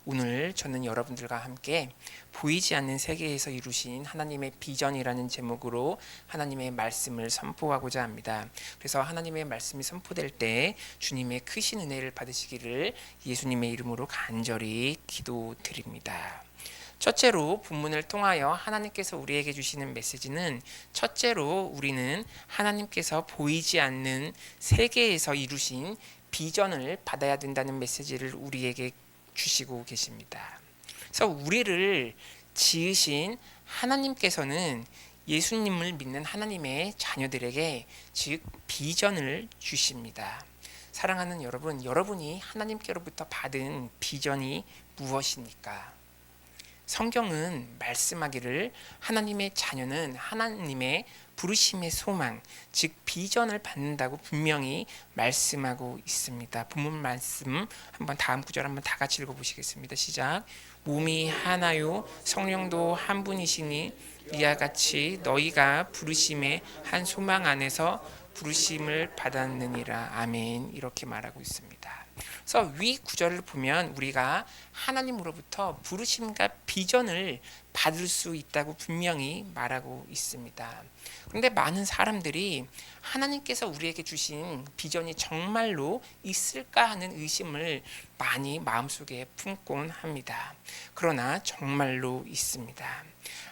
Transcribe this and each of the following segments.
오늘 저는 여러분들과 함께 보이지 않는 세계에서 이루신 하나님의 비전이라는 제목으로 하나님의 말씀을 선포하고자 합니다. 그래서 하나님의 말씀이 선포될 때 주님의 크신 은혜를 받으시기를 예수님의 이름으로 간절히 기도드립니다. 첫째로 본문을 통하여 하나님께서 우리에게 주시는 메시지는, 첫째로 우리는 하나님께서 보이지 않는 세계에서 이루신 비전을 받아야 된다는 메시지를 우리에게 주시고 계십니다. 그래서 우리를 지으신 하나님께서는 예수님을 믿는 하나님의 자녀들에게 즉 비전을 주십니다. 사랑하는 여러분, 여러분이 하나님께로부터 받은 비전이 무엇입니까? 성경은 말씀하기를 하나님의 자녀는 하나님의 부르심의 소망, 즉 비전을 받는다고 분명히 말씀하고 있습니다. 본문 말씀 한번 다음 구절 한번 다 같이 읽어보시겠습니다. 시작. 몸이 하나요 성령도 한 분이시니 이와 같이 너희가 부르심의 한 소망 안에서 부르심을 받았느니라. 아멘. 이렇게 말하고 있습니다. 그래서 위 구절을 보면 우리가 하나님으로부터 부르심과 비전을 받을 수 있다고 분명히 말하고 있습니다. 그런데 많은 사람들이 하나님께서 우리에게 주신 비전이 정말로 있을까 하는 의심을 많이 마음속에 품곤 합니다. 그러나 정말로 있습니다.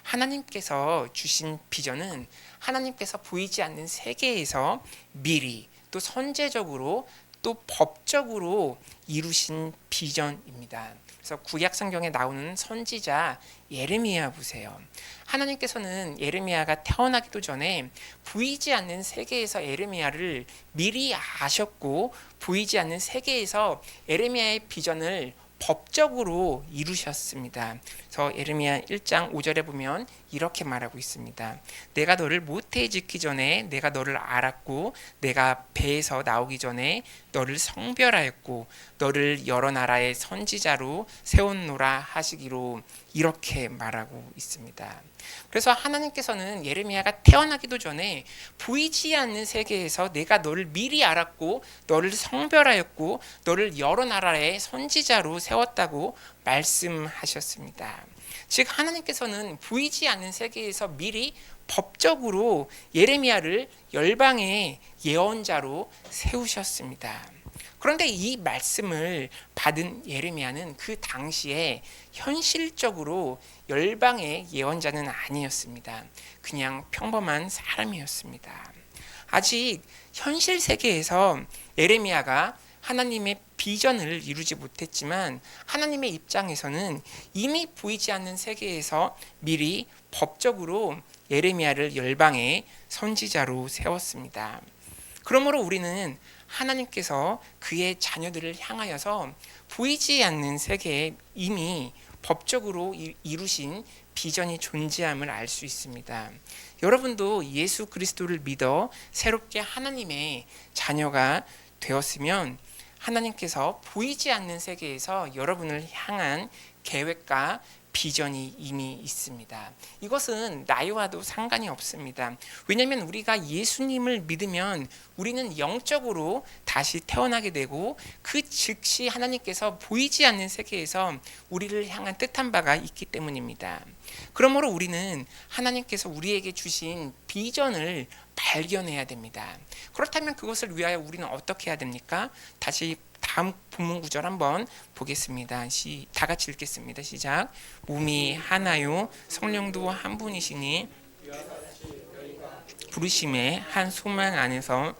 하나님께서 주신 비전은 하나님께서 보이지 않는 세계에서 미리 또 선제적으로 또 법적으로 이루신 비전입니다. 그래서 구약 성경에 나오는 선지자 예레미야 보세요. 하나님께서는 예레미야가 태어나기도 전에 보이지 않는 세계에서 예레미야를 미리 아셨고 보이지 않는 세계에서 예레미야의 비전을 법적으로 이루셨습니다. 그래서 예레미야 1장 5절에 보면 이렇게 말하고 있습니다. 내가 너를 모태에 짓기 전에 내가 너를 알았고 내가 배에서 나오기 전에 너를 성별하였고 너를 여러 나라의 선지자로 세웠노라 하시기로 이렇게 말하고 있습니다. 그래서 하나님께서는 예레미야가 태어나기도 전에 보이지 않는 세계에서 내가 너를 미리 알았고 너를 성별하였고 너를 여러 나라의 선지자로 세웠다고 말씀하셨습니다. 즉 하나님께서는 보이지 않는 세계에서 미리 법적으로 예레미야를 열방의 예언자로 세우셨습니다. 그런데 이 말씀을 받은 예레미야는 그 당시에 현실적으로 열방의 예언자는 아니었습니다. 그냥 평범한 사람이었습니다. 아직 현실 세계에서 예레미야가 하나님의 비전을 이루지 못했지만 하나님의 입장에서는 이미 보이지 않는 세계에서 미리 법적으로 예레미야를 열방의 선지자로 세웠습니다. 그러므로 우리는 하나님께서 그의 자녀들을 향하여서 보이지 않는 세계에 이미 법적으로 이루신 비전이 존재함을 알 수 있습니다. 여러분도 예수 그리스도를 믿어 새롭게 하나님의 자녀가 되었으면 하나님께서 보이지 않는 세계에서 여러분을 향한 계획과 비전이 이미 있습니다. 이것은 나이와도 상관이 없습니다. 왜냐하면 우리가 예수님을 믿으면 우리는 영적으로 다시 태어나게 되고 그 즉시 하나님께서 보이지 않는 세계에서 우리를 향한 뜻한 바가 있기 때문입니다. 그러므로 우리는 하나님께서 우리에게 주신 비전을 발견해야 됩니다. 그렇다면 그것을 위하여 우리는 어떻게 해야 됩니까? 다시 다음 본문 구절 한번 보겠습니다. 다 같이 읽겠습니다. 시작. 몸이 하나요 성령도 한 분이시니 부르심의 한 소망 안에서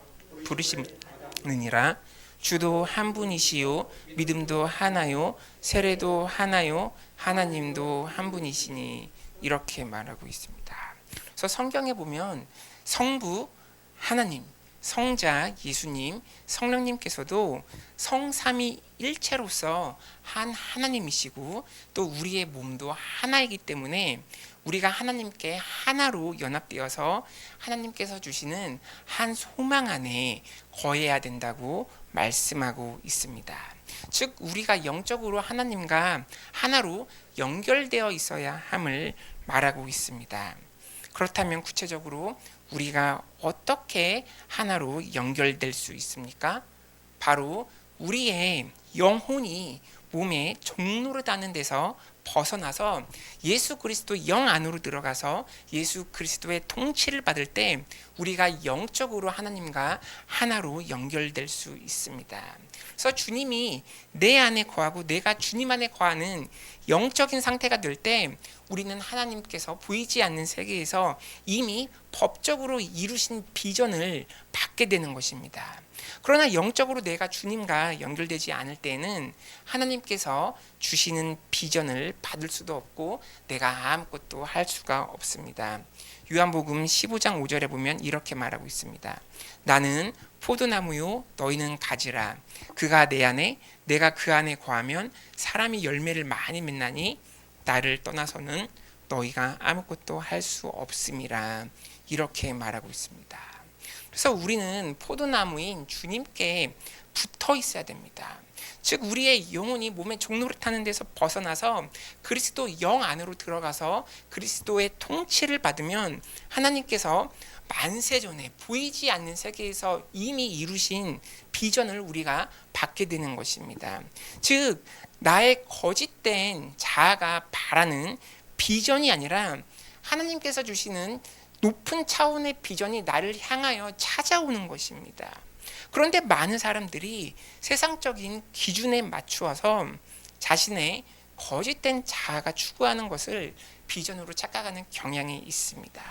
부르심느니라. 주도 한 분이시요 믿음도 하나요 세례도 하나요 하나님도 한 분이시니 이렇게 말하고 있습니다. 그래서 성경에 보면 성부 하나님, 성자 예수님, 성령님께서도 성삼위일체로서 한 하나님이시고 또 우리의 몸도 하나이기 때문에 우리가 하나님께 하나로 연합되어서 하나님께서 주시는 한 소망 안에 거해야 된다고 말씀하고 있습니다. 즉 우리가 영적으로 하나님과 하나로 연결되어 있어야 함을 말하고 있습니다. 그렇다면 구체적으로 우리가 어떻게 하나로 연결될 수 있습니까? 바로 우리의 영혼이 몸의 종노릇하는 데서 벗어나서 예수 그리스도 영 안으로 들어가서 예수 그리스도의 통치를 받을 때 우리가 영적으로 하나님과 하나로 연결될 수 있습니다. 그래서 주님이 내 안에 거하고 내가 주님 안에 거하는 영적인 상태가 될 때 우리는 하나님께서 보이지 않는 세계에서 이미 법적으로 이루신 비전을 받게 되는 것입니다. 그러나 영적으로 내가 주님과 연결되지 않을 때는 하나님께서 주시는 비전을 받을 수도 없고 내가 아무것도 할 수가 없습니다. 요한복음 15장 5절에 보면 이렇게 말하고 있습니다. 나는 포도나무요 너희는 가지라. 그가 내 안에 내가 그 안에 거하면 사람이 열매를 많이 맺나니 나를 떠나서는 너희가 아무것도 할 수 없음이라. 이렇게 말하고 있습니다. 그래서 우리는 포도나무인 주님께 붙어 있어야 됩니다. 즉 우리의 영혼이 몸의 종노릇하는 데서 벗어나서 그리스도 영 안으로 들어가서 그리스도의 통치를 받으면 하나님께서 만세전에 보이지 않는 세계에서 이미 이루신 비전을 우리가 받게 되는 것입니다. 즉 나의 거짓된 자아가 바라는 비전이 아니라 하나님께서 주시는 높은 차원의 비전이 나를 향하여 찾아오는 것입니다. 그런데 많은 사람들이 세상적인 기준에 맞추어서 자신의 거짓된 자아가 추구하는 것을 비전으로 착각하는 경향이 있습니다.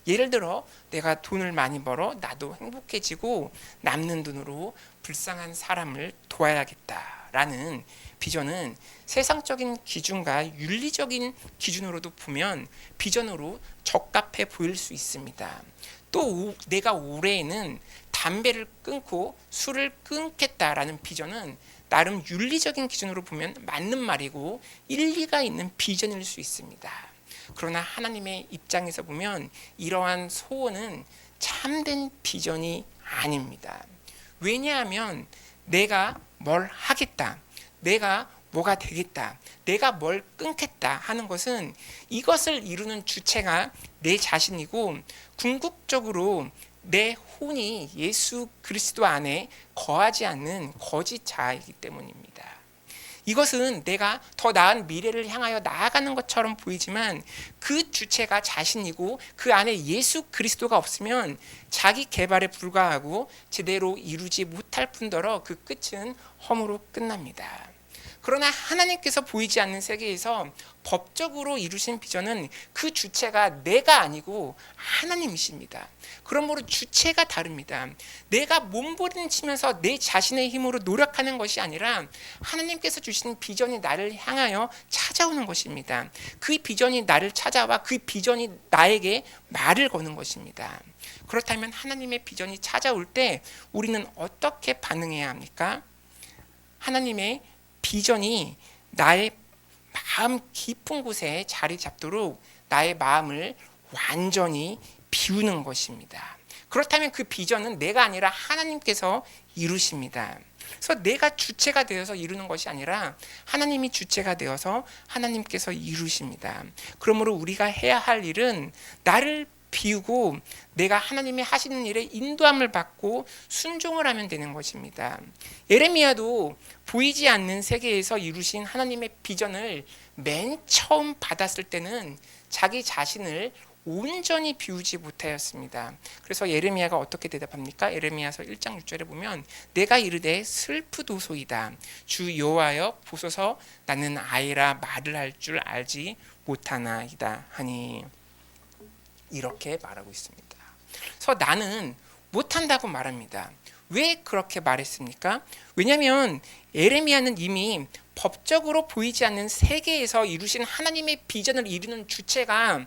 예를 들어 내가 돈을 많이 벌어 나도 행복해지고 남는 돈으로 불쌍한 사람을 도와야겠다라는 비전은 세상적인 기준과 윤리적인 기준으로도 보면 비전으로 적합해 보일 수 있습니다. 또 내가 올해에는 담배를 끊고 술을 끊겠다라는 비전은 나름 윤리적인 기준으로 보면 맞는 말이고 일리가 있는 비전일 수 있습니다. 그러나 하나님의 입장에서 보면 이러한 소원은 참된 비전이 아닙니다. 왜냐하면 내가 뭘 하겠다, 내가 뭐가 되겠다, 내가 뭘 끊겠다 하는 것은 이것을 이루는 주체가 내 자신이고 궁극적으로 내 혼이 예수 그리스도 안에 거하지 않는 거짓 자아이기 때문입니다. 이것은 내가 더 나은 미래를 향하여 나아가는 것처럼 보이지만 그 주체가 자신이고 그 안에 예수 그리스도가 없으면 자기 개발에 불과하고 제대로 이루지 못할 뿐더러 그 끝은 험으로 끝납니다. 그러나 하나님께서 보이지 않는 세계에서 법적으로 이루신 비전은 그 주체가 내가 아니고 하나님이십니다. 그러므로 주체가 다릅니다. 내가 몸부림치면서 내 자신의 힘으로 노력하는 것이 아니라 하나님께서 주신 비전이 나를 향하여 찾아오는 것입니다. 그 비전이 나를 찾아와 그 비전이 나에게 말을 거는 것입니다. 그렇다면 하나님의 비전이 찾아올 때 우리는 어떻게 반응해야 합니까? 하나님의 비전이 나의 마음 깊은 곳에 자리 잡도록 나의 마음을 완전히 비우는 것입니다. 그렇다면 그 비전은 내가 아니라 하나님께서 이루십니다. 그래서 내가 주체가 되어서 이루는 것이 아니라 하나님이 주체가 되어서 하나님께서 이루십니다. 그러므로 우리가 해야 할 일은 나를 비우고 내가 하나님이 하시는 일에 인도함을 받고 순종을 하면 되는 것입니다. 예레미야도 보이지 않는 세계에서 이루신 하나님의 비전을 맨 처음 받았을 때는 자기 자신을 온전히 비우지 못하였습니다. 그래서 예레미야가 어떻게 대답합니까? 예레미야서 1장 6절에 보면 내가 이르되 슬프도소이다. 주 여호와여 보소서 나는 아이라 말을 할 줄 알지 못하나이다 하니 이렇게 말하고 있습니다. 그래서 나는 못한다고 말합니다. 왜 그렇게 말했습니까? 왜냐하면 예레미야는 이미 법적으로 보이지 않는 세계에서 이루신 하나님의 비전을 이루는 주체가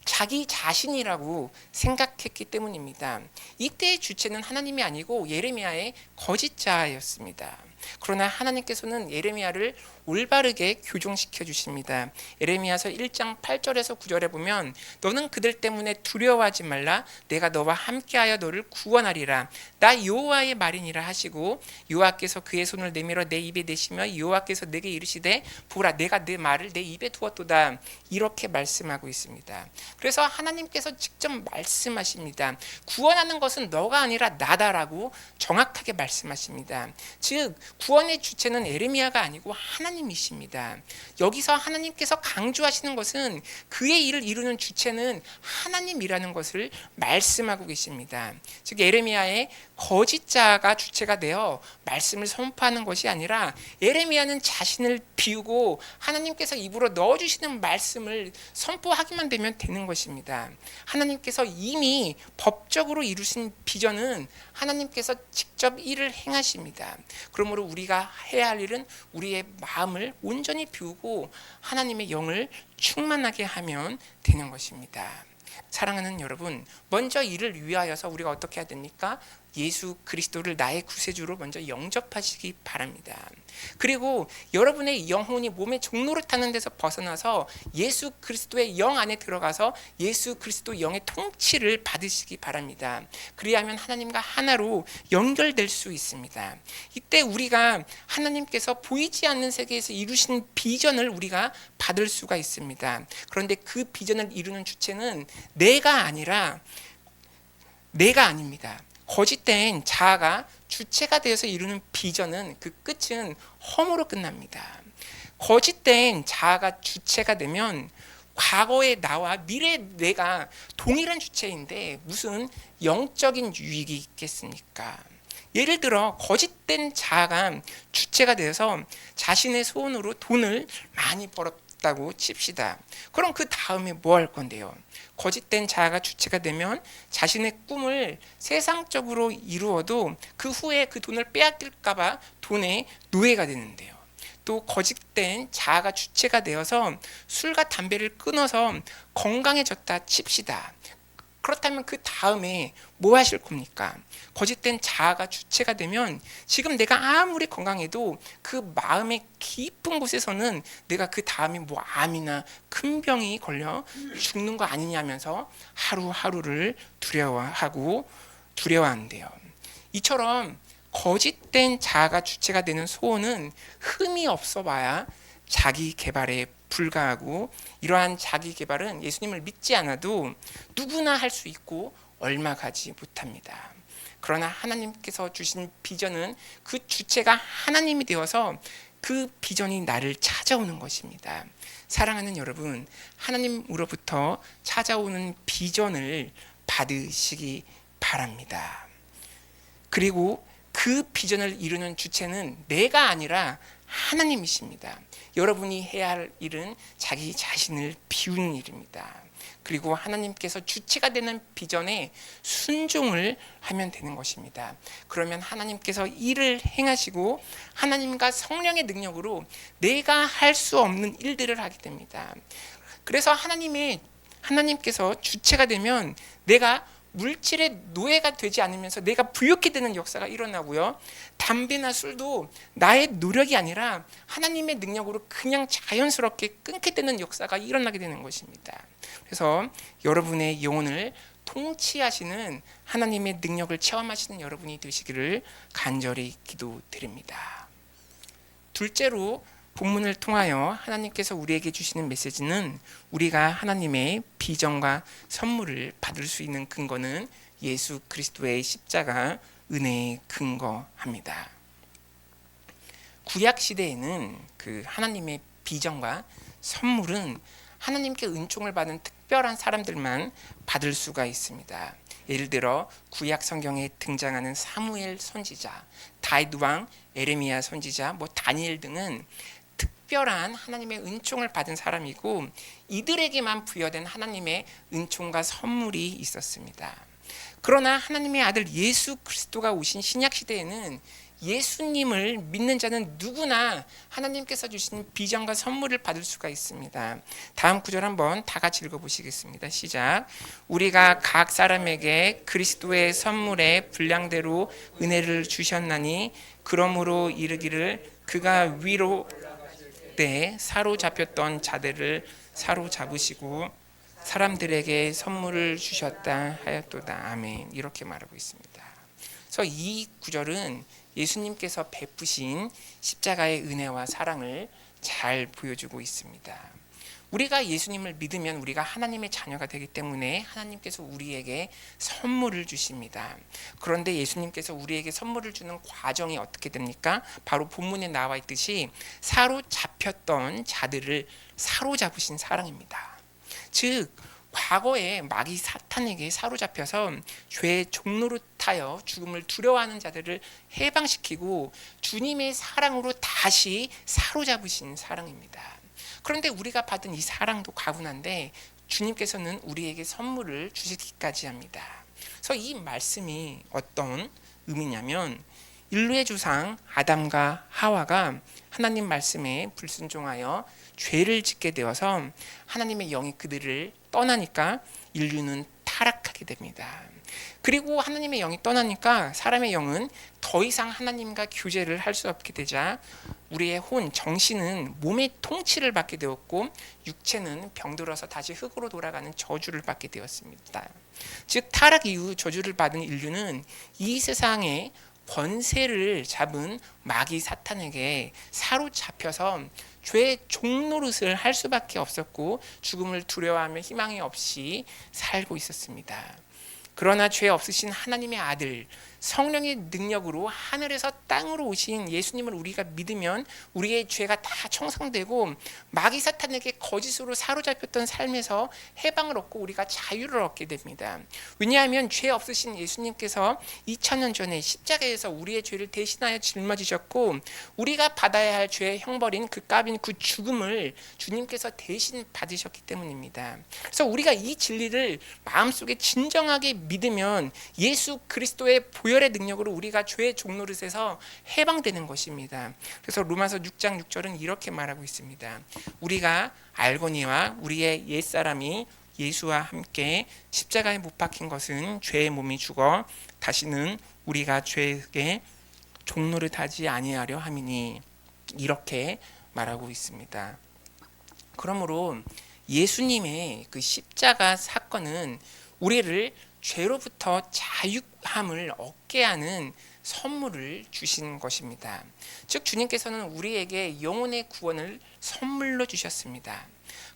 자기 자신이라고 생각했기 때문입니다. 이때의 주체는 하나님이 아니고 예레미야의 거짓자였습니다. 그러나 하나님께서는 예레미야를 올바르게 교정시켜 주십니다. 예레미야서 1장 8절에서 9절에 보면 너는 그들 때문에 두려워하지 말라. 내가 너와 함께하여 너를 구원하리라. 나 여호와의 말이니라 하시고 여호와께서 그의 손을 내밀어 내 입에 대시며 여호와께서 내게 이르시되 보라 내가 내 말을 내 입에 두었도다. 이렇게 말씀하고 있습니다. 그래서 하나님께서 직접 말씀하십니다. 구원하는 것은 너가 아니라 나다라고 정확하게 말씀하십니다. 즉 구원의 주체는 에레미야가 아니고 하나님이십니다. 여기서 하나님께서 강조하시는 것은 그의 일을 이루는 주체는 하나님이라는 것을 말씀하고 계십니다. 즉 에레미야의 거짓자가 주체가 되어 말씀을 선포하는 것이 아니라 에레미야는 자신을 비우고 하나님께서 입으로 넣어주시는 말씀을 선포하기만 되면 되는 것입니다. 하나님께서 이미 법적으로 이루신 비전은 하나님께서 직접 일을 행하십니다. 그러므로 우리가 해야 할 일은 우리의 마음을 온전히 비우고 하나님의 영을 충만하게 하면 되는 것입니다. 사랑하는 여러분, 먼저 이를 위하여서 우리가 어떻게 해야 됩니까? 예수 그리스도를 나의 구세주로 먼저 영접하시기 바랍니다. 그리고 여러분의 영혼이 몸의 종로를 타는 데서 벗어나서 예수 그리스도의 영 안에 들어가서 예수 그리스도 영의 통치를 받으시기 바랍니다. 그리하면 하나님과 하나로 연결될 수 있습니다. 이때 우리가 하나님께서 보이지 않는 세계에서 이루신 비전을 우리가 받을 수가 있습니다. 그런데 그 비전을 이루는 주체는 내가 아닙니다. 거짓된 자아가 주체가 되어서 이루는 비전은 그 끝은 허무로 끝납니다. 거짓된 자아가 주체가 되면 과거의 나와 미래의 내가 동일한 주체인데 무슨 영적인 유익이 있겠습니까? 예를 들어 거짓된 자아가 주체가 되어서 자신의 소원으로 돈을 많이 벌었다고 칩시다. 그럼 그 다음에 뭐 할 건데요? 거짓된 자아가 주체가 되면 자신의 꿈을 세상적으로 이루어도 그 후에 그 돈을 빼앗길까 봐 돈의 노예가 되는데요. 또 거짓된 자아가 주체가 되어서 술과 담배를 끊어서 건강해졌다 칩시다. 그렇다면 그 다음에 뭐 하실 겁니까? 거짓된 자아가 주체가 되면 지금 내가 아무리 건강해도 그 마음의 깊은 곳에서는 내가 그 다음에 뭐 암이나 큰 병이 걸려 죽는 거 아니냐면서 하루하루를 두려워한대요. 이처럼 거짓된 자아가 주체가 되는 소원은 흠이 없어 봐야 자기 개발에 불과하고, 이러한 자기 개발은 예수님을 믿지 않아도 누구나 할 수 있고 얼마 가지 못합니다. 그러나 하나님께서 주신 비전은 그 주체가 하나님이 되어서 그 비전이 나를 찾아오는 것입니다. 사랑하는 여러분, 하나님으로부터 찾아오는 비전을 받으시기 바랍니다. 그리고 그 비전을 이루는 주체는 내가 아니라 하나님이십니다. 여러분이 해야 할 일은 자기 자신을 비우는 일입니다. 그리고 하나님께서 주체가 되는 비전에 순종을 하면 되는 것입니다. 그러면 하나님께서 일을 행하시고 하나님과 성령의 능력으로 내가 할 수 없는 일들을 하게 됩니다. 그래서 하나님께서 주체가 되면 내가 물질의 노예가 되지 않으면서 내가 부욕해 되는 역사가 일어나고요. 담배나 술도 나의 노력이 아니라 하나님의 능력으로 그냥 자연스럽게 끊게 되는 역사가 일어나게 되는 것입니다. 그래서 여러분의 영혼을 통치하시는 하나님의 능력을 체험하시는 여러분이 되시기를 간절히 기도드립니다. 둘째로 본문을 통하여 하나님께서 우리에게 주시는 메시지는 우리가 하나님의 비전과 선물을 받을 수 있는 근거는 예수 그리스도의 십자가 은혜에 근거합니다. 구약 시대에는 그 하나님의 비전과 선물은 하나님께 은총을 받은 특별한 사람들만 받을 수가 있습니다. 예를 들어 구약 성경에 등장하는 사무엘 선지자, 다윗 왕, 에레미야 선지자, 다니엘 등은 특별한 하나님의 은총을 받은 사람이고 이들에게만 부여된 하나님의 은총과 선물이 있었습니다. 그러나 하나님의 아들 예수 그리스도가 오신 신약 시대에는 예수님을 믿는 자는 누구나 하나님께서 주신 비전과 선물을 받을 수가 있습니다. 다음 구절 한번 다 같이 읽어보시겠습니다. 시작. 우리가 각 사람에게 그리스도의 선물의 분량대로 은혜를 주셨나니 그러므로 이르기를 그가 위로 때 사로잡혔던 자들을 사로잡으시고 사람들에게 선물을 주셨다 하였도다. 아멘. 이렇게 말하고 있습니다. 그래서 이 구절은 예수님께서 베푸신 십자가의 은혜와 사랑을 잘 보여주고 있습니다. 우리가 예수님을 믿으면 우리가 하나님의 자녀가 되기 때문에 하나님께서 우리에게 선물을 주십니다. 그런데 예수님께서 우리에게 선물을 주는 과정이 어떻게 됩니까? 바로 본문에 나와 있듯이 사로잡혔던 자들을 사로잡으신 사랑입니다. 즉 과거에 마귀 사탄에게 사로잡혀서 죄의 종로로 타여 죽음을 두려워하는 자들을 해방시키고 주님의 사랑으로 다시 사로잡으신 사랑입니다. 그런데 우리가 받은 이 사랑도 과분한데 주님께서는 우리에게 선물을 주시기까지 합니다. 그래서 이 말씀이 어떤 의미냐면 인류의 조상 아담과 하와가 하나님 말씀에 불순종하여 죄를 짓게 되어서 하나님의 영이 그들을 떠나니까 인류는 타락하게 됩니다. 그리고 하나님의 영이 떠나니까 사람의 영은 더 이상 하나님과 교제를 할 수 없게 되자 우리의 정신은 몸의 통치를 받게 되었고 육체는 병들어서 다시 흙으로 돌아가는 저주를 받게 되었습니다. 즉 타락 이후 저주를 받은 인류는 이 세상에 권세를 잡은 마귀 사탄에게 사로잡혀서 죄의 종노릇을 할 수밖에 없었고 죽음을 두려워하며 희망이 없이 살고 있었습니다. 그러나 죄 없으신 하나님의 아들 성령의 능력으로 하늘에서 땅으로 오신 예수님을 우리가 믿으면 우리의 죄가 다 청산되고 마귀 사탄에게 거짓으로 사로잡혔던 삶에서 해방을 얻고 우리가 자유를 얻게 됩니다. 왜냐하면 죄 없으신 예수님께서 2000년 전에 십자가에서 우리의 죄를 대신하여 짊어지셨고 우리가 받아야 할 죄의 형벌인 그 값인 그 죽음을 주님께서 대신 받으셨기 때문입니다. 그래서 우리가 이 진리를 마음속에 진정하게 믿으면 예수 그리스도의 보혈의 능력으로 우리가 죄의 종노릇에서 해방되는 것입니다. 그래서 로마서 6장 6절은 이렇게 말하고 있습니다. 우리가 알거니와 우리의 옛사람이 예수와 함께 십자가에 못 박힌 것은 죄의 몸이 죽어 다시는 우리가 죄에게 종노릇하지 아니하려 함이니 이렇게 말하고 있습니다. 그러므로 예수님의 그 십자가 사건은 우리를 죄로부터 자유함을 얻게 하는 선물을 주신 것입니다. 즉 주님께서는 우리에게 영혼의 구원을 선물로 주셨습니다.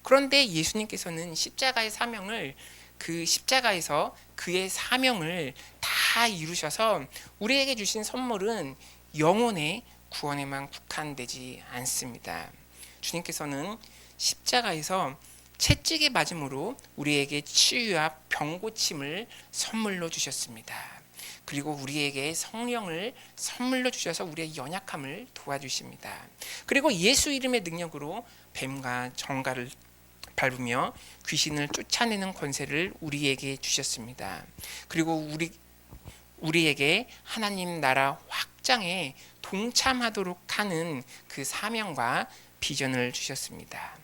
그런데 예수님께서는 십자가의 사명을 그 십자가에서 그의 사명을 다 이루셔서 우리에게 주신 선물은 영혼의 구원에만 국한되지 않습니다. 주님께서는 십자가에서 채찍에 맞음으로 우리에게 치유와 병고침을 선물로 주셨습니다. 그리고 우리에게 성령을 선물로 주셔서 우리의 연약함을 도와주십니다. 그리고 예수 이름의 능력으로 뱀과 정갈을 밟으며 귀신을 쫓아내는 권세를 우리에게 주셨습니다. 그리고 우리에게 하나님 나라 확장에 동참하도록 하는 그 사명과 비전을 주셨습니다.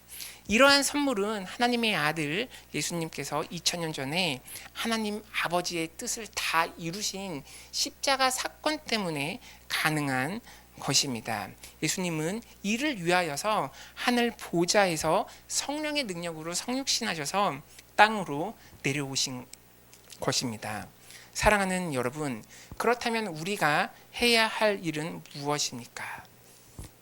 이러한 선물은 하나님의 아들 예수님께서 2000년 전에 하나님 아버지의 뜻을 다 이루신 십자가 사건 때문에 가능한 것입니다. 예수님은 이를 위하여서 하늘 보좌에서 성령의 능력으로 성육신하셔서 땅으로 내려오신 것입니다. 사랑하는 여러분, 그렇다면 우리가 해야 할 일은 무엇입니까?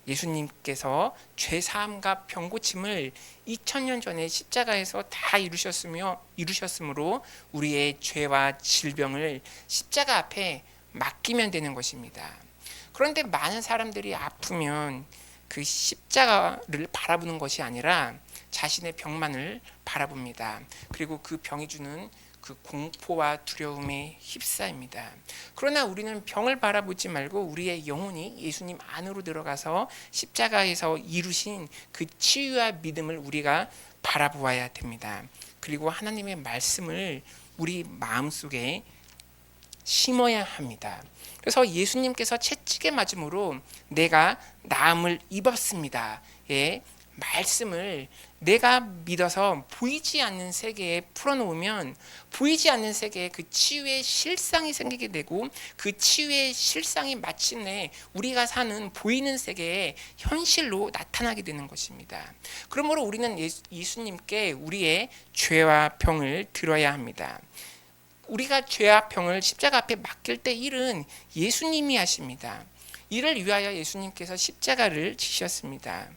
예수님께서 죄사함과 병고침을 2000년 전에 십자가에서 다 이루셨으므로 우리의 죄와 질병을 십자가 앞에 맡기면 되는 것입니다. 그런데 많은 사람들이 아프면 그 십자가를 바라보는 것이 아니라 자신의 병만을 바라봅니다. 그리고 그 병이 주는 그 공포와 두려움에 휩싸입니다. 그러나 우리는 병을 바라보지 말고 우리의 영혼이 예수님 안으로 들어가서 십자가에서 이루신 그 치유와 믿음을 우리가 바라보아야 됩니다. 그리고 하나님의 말씀을 우리 마음속에 심어야 합니다. 그래서 예수님께서 채찍에 맞음으로 내가 나음을 입었습니다. 예, 말씀을 내가 믿어서 보이지 않는 세계에 풀어놓으면 보이지 않는 세계에 그 치유의 실상이 생기게 되고 그 치유의 실상이 마침내 우리가 사는 보이는 세계에 현실로 나타나게 되는 것입니다. 그러므로 우리는 예수님께 우리의 죄와 병을 들어야 합니다. 우리가 죄와 병을 십자가 앞에 맡길 때 일은 예수님이 하십니다. 이를 위하여 예수님께서 십자가를 지셨습니다.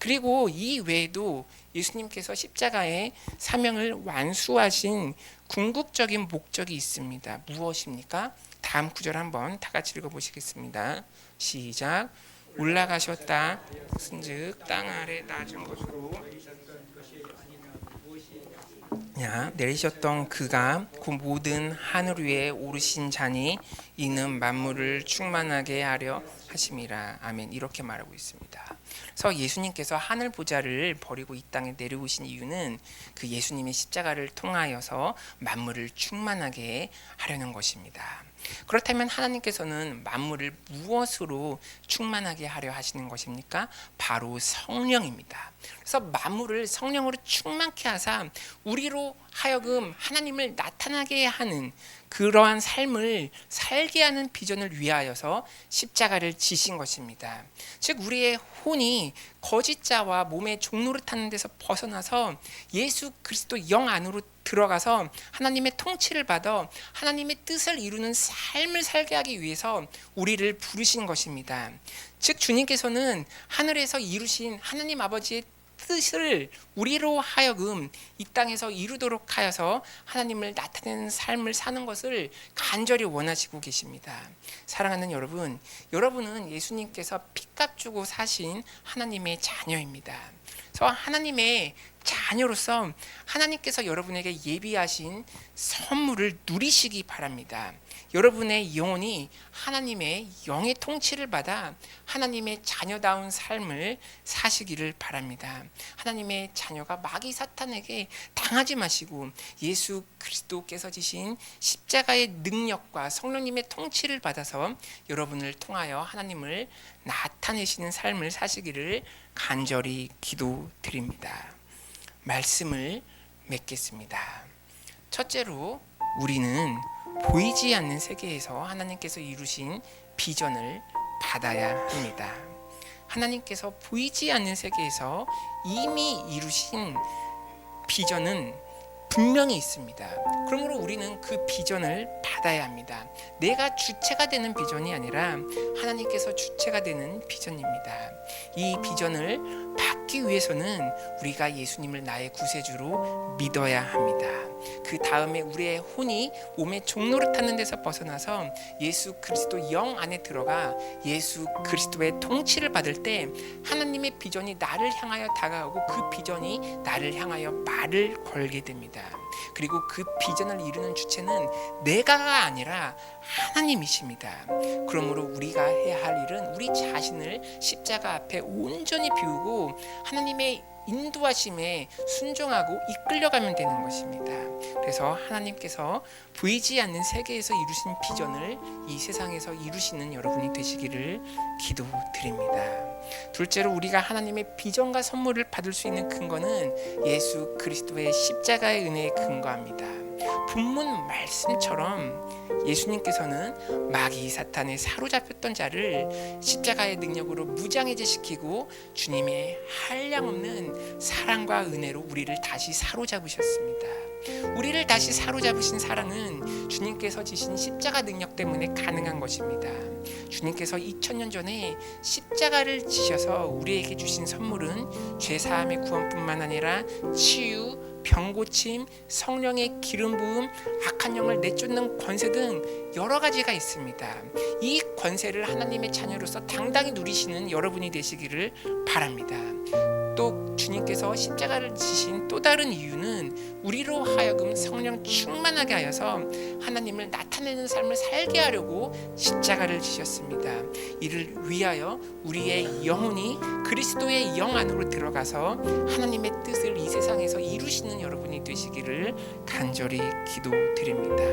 그리고 이 외에도 예수님께서 십자가의 사명을 완수하신 궁극적인 목적이 있습니다. 무엇입니까? 다음 구절 한번 다 같이 읽어보시겠습니다. 시작. 올라가셨다. 그것은즉 땅 아래 낮은 곳으로 내리셨던 그가 그 모든 하늘 위에 오르신 자니 이는 만물을 충만하게 하려 하심이라. 아멘. 이렇게 말하고 있습니다. 그래서 예수님께서 하늘 보좌를 버리고 이 땅에 내려오신 이유는 그 예수님의 십자가를 통하여서 만물을 충만하게 하려는 것입니다. 그렇다면 하나님께서는 만물을 무엇으로 충만하게 하려 하시는 것입니까? 바로 성령입니다. 그래서 만물을 성령으로 충만케 하사 우리로 하여금 하나님을 나타나게 하는 그러한 삶을 살게 하는 비전을 위하여서 십자가를 지신 것입니다. 즉 우리의 혼이 거짓자와 몸의 종노릇하는 데서 벗어나서 예수 그리스도 영 안으로 들어가서 하나님의 통치를 받아 하나님의 뜻을 이루는 삶을 살게 하기 위해서 우리를 부르신 것입니다. 즉 주님께서는 하늘에서 이루신 하나님 아버지의 뜻을 우리로 하여금 이 땅에서 이루도록 하여서 하나님을 나타내는 삶을 사는 것을 간절히 원하시고 계십니다. 사랑하는 여러분, 여러분은 예수님께서 피값 주고 사신 하나님의 자녀입니다. 그래서 하나님의 자녀로서 하나님께서 여러분에게 예비하신 선물을 누리시기 바랍니다. 여러분의 영혼이 하나님의 영의 통치를 받아 하나님의 자녀다운 삶을 사시기를 바랍니다. 하나님의 자녀가 마귀 사탄에게 당하지 마시고 예수 그리스도께서 지신 십자가의 능력과 성령님의 통치를 받아서 여러분을 통하여 하나님을 나타내시는 삶을 사시기를 간절히 기도드립니다. 말씀을 맺겠습니다. 첫째로 우리는 보이지 않는 세계에서 하나님께서 이루신 비전을 받아야 합니다. 하나님께서 보이지 않는 세계에서 이미 이루신 비전은 분명히 있습니다. 그러므로 우리는 그 비전을 받아야 합니다. 내가 주체가 되는 비전이 아니라 하나님께서 주체가 되는 비전입니다. 이 비전을 받기 위해서는 우리가 예수님을 나의 구세주로 믿어야 합니다. 그 다음에 우리의 혼이 몸의 종노릇하는 데서 벗어나서 예수 그리스도 영 안에 들어가 예수 그리스도의 통치를 받을 때 하나님의 비전이 나를 향하여 다가오고 그 비전이 나를 향하여 말을 걸게 됩니다. 그리고 그 비전을 이루는 주체는 내가가 아니라 하나님이십니다. 그러므로 우리가 해야 할 일은 우리 자신을 십자가 앞에 온전히 비우고 하나님의 인도하심에 순종하고 이끌려가면 되는 것입니다. 그래서 하나님께서 보이지 않는 세계에서 이루신 비전을 이 세상에서 이루시는 여러분이 되시기를 기도드립니다. 둘째로 우리가 하나님의 비전과 선물을 받을 수 있는 근거는 예수 그리스도의 십자가의 은혜에 근거합니다. 본문 말씀처럼 예수님께서는 마귀 사탄에 사로잡혔던 자를 십자가의 능력으로 무장해제시키고 주님의 한량없는 사랑과 은혜로 우리를 다시 사로잡으셨습니다. 우리를 다시 사로잡으신 사랑은 주님께서 지신 십자가 능력 때문에 가능한 것입니다. 주님께서 2000년 전에 십자가를 지셔서 우리에게 주신 선물은 죄사함의 구원뿐만 아니라 치유, 병고침, 성령의 기름 부음, 악한 영을 내쫓는 권세 등 여러 가지가 있습니다. 이 권세를 하나님의 자녀로서 당당히 누리시는 여러분이 되시기를 바랍니다. 또 주님께서 십자가를 지신 또 다른 이유는 우리로 하여금 성령 충만하게 하여서 하나님을 나타내는 삶을 살게 하려고 십자가를 지셨습니다. 이를 위하여 우리의 영혼이 그리스도의 영 안으로 들어가서 하나님의 뜻을 이 세상에서 이루시는 여러분이 되시기를 간절히 기도드립니다.